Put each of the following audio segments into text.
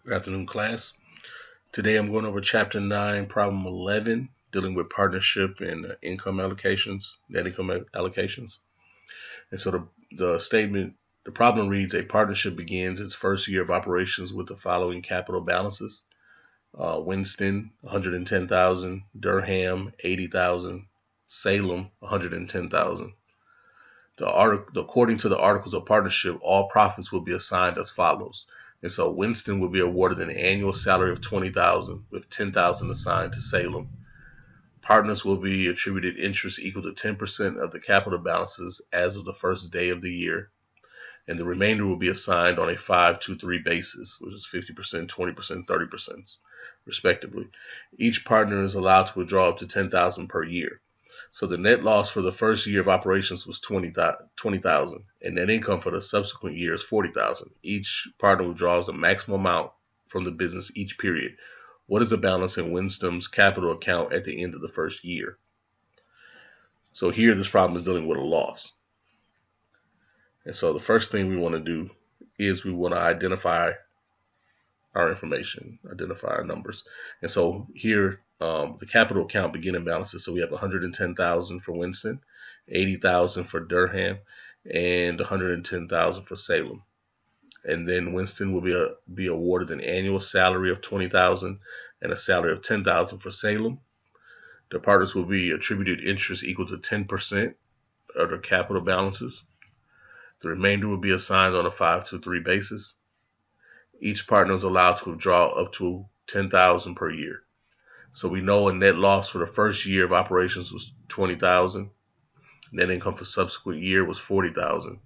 Good afternoon, class. Today I'm going over Chapter 9, Problem 11, dealing with partnership and income allocations, net income allocations. And so the problem reads, a partnership begins its first year of operations with the following capital balances. Winston, 110,000, Durham, 80,000, Salem, 110,000. According to the Articles of Partnership, all profits will be assigned as follows. And so Winston will be awarded an annual salary of $20,000 with $10,000 assigned to Salem. Partners will be attributed interest equal to 10% of the capital balances as of the first day of the year. And the remainder will be assigned on a 5-2-3 basis, which is 50%, 20%, 30%, respectively. Each partner is allowed to withdraw up to $10,000 per year. So the net loss for the first year of operations was $20,000, and net income for the subsequent year is $40,000. Each partner withdraws the maximum amount from the business each period. What is the balance in Winston's capital account at the end of the first year? So here this problem is dealing with a loss. And so the first thing we want to do is we want to identify our information, identify our numbers. And so here, the capital account beginning balances. So we have 110,000 for Winston, 80,000 for Durham, and 110,000 for Salem. And then Winston will be awarded an annual salary of 20,000 and a salary of 10,000 for Salem. The partners will be attributed interest equal to 10% of their capital balances. The remainder will be assigned on a 5-2-3 basis. Each partner is allowed to withdraw up to $10,000 per year. So we know a net loss for the first year of operations was $20,000. Net income for subsequent year was $40,000.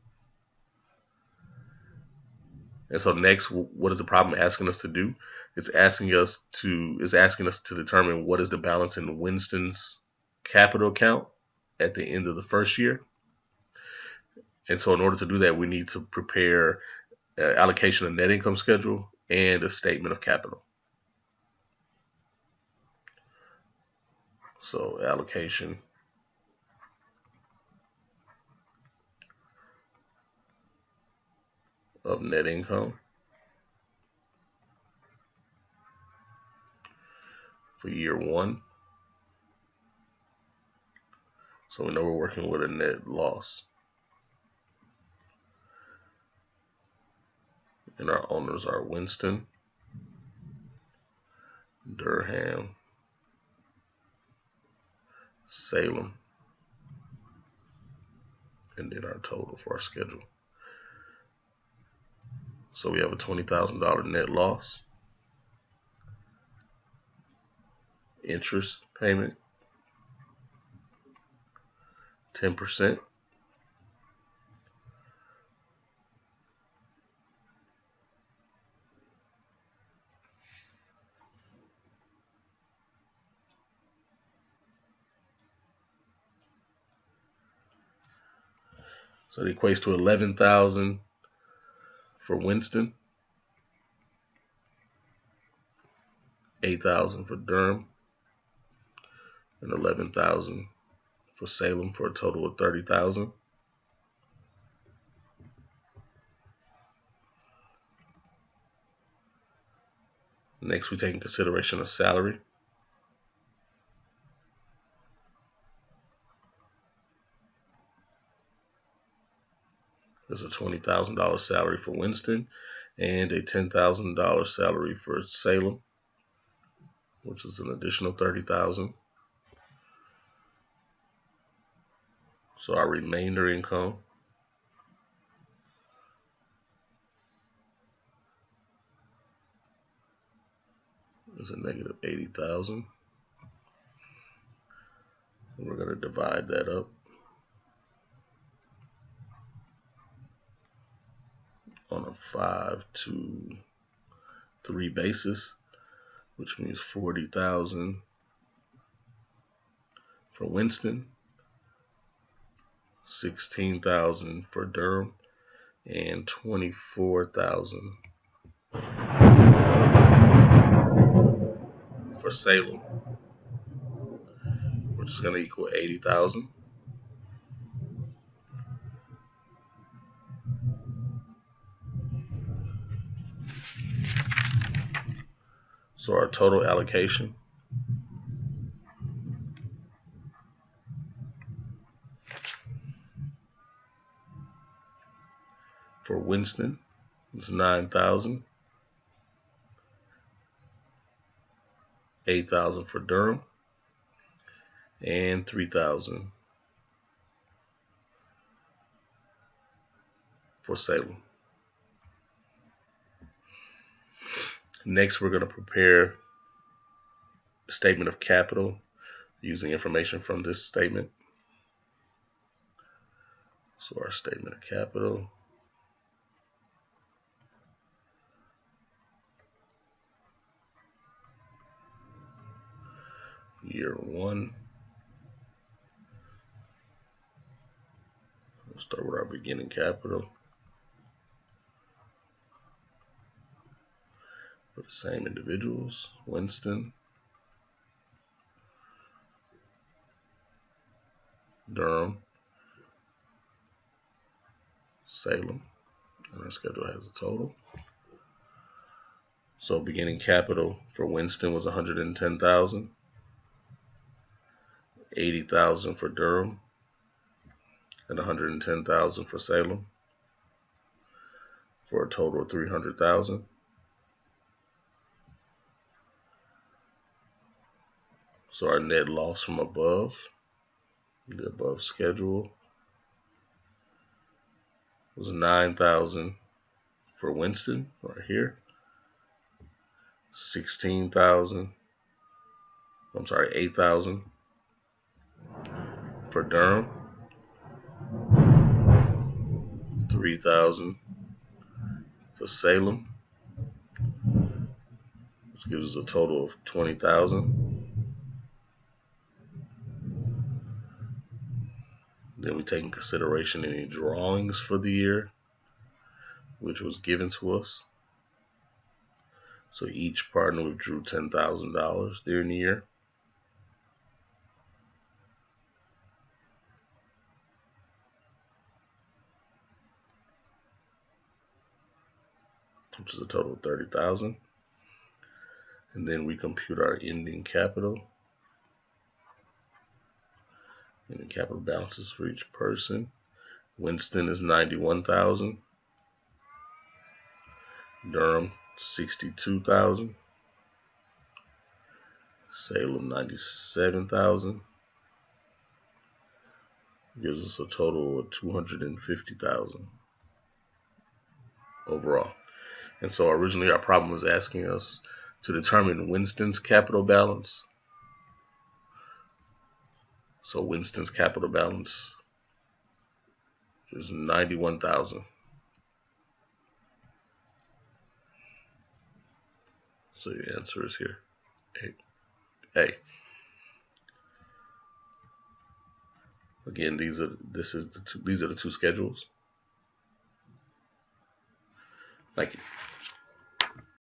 And so next, what is the problem asking us to do? It's asking us to determine what is the balance in Winston's capital account at the end of the first year. And so in order to do that, we need to prepare allocation of net income schedule and a statement of capital. So allocation of net income for year one. So we know we're working with a net loss. And our owners are Winston, Durham, Salem, and then our total for our schedule. So we have a $20,000 net loss, interest payment, 10%, so it equates to 11,000 for Winston, 8,000 for Durham, and 11,000 for Salem for a total of 30,000. Next, we take in consideration of salary. There's a $20,000 salary for Winston and a $10,000 salary for Salem, which is an additional $30,000. So our remainder income is a negative 80,000. And we're going to divide that up on a 5-2-3 basis, which means 40,000 for Winston, 16,000 for Durham, and 24,000 for Salem, which is going to equal 80,000. So our total allocation for Winston is 9,000, 8,000 for Durham, and 3,000 for Salem. Next, we're going to prepare a statement of capital using information from this statement. So our statement of capital, year one. We'll start with our beginning capital. For the same individuals, Winston, Durham, Salem, and our schedule has a total. So beginning capital for Winston was 110,000, 80,000 for Durham, and 110,000 for Salem, for a total of 300,000. So our net loss from above, the above schedule, was 9,000 for Winston right here, 8,000 for Durham, 3,000 for Salem, which gives us a total of 20,000. Then we take in consideration any drawings for the year, which was given to us. So each partner withdrew $10,000 during the year. Which is a total of 30,000. And then we compute our ending capital. Ending capital balances for each person. Winston is 91,000. Durham 62,000. Salem 97,000. Gives us a total of 250,000 overall. And so originally our problem was asking us to determine Winston's capital balance. So Winston's capital balance is 91,000. So your answer is here, A. Again, these are the two schedules. Thank you.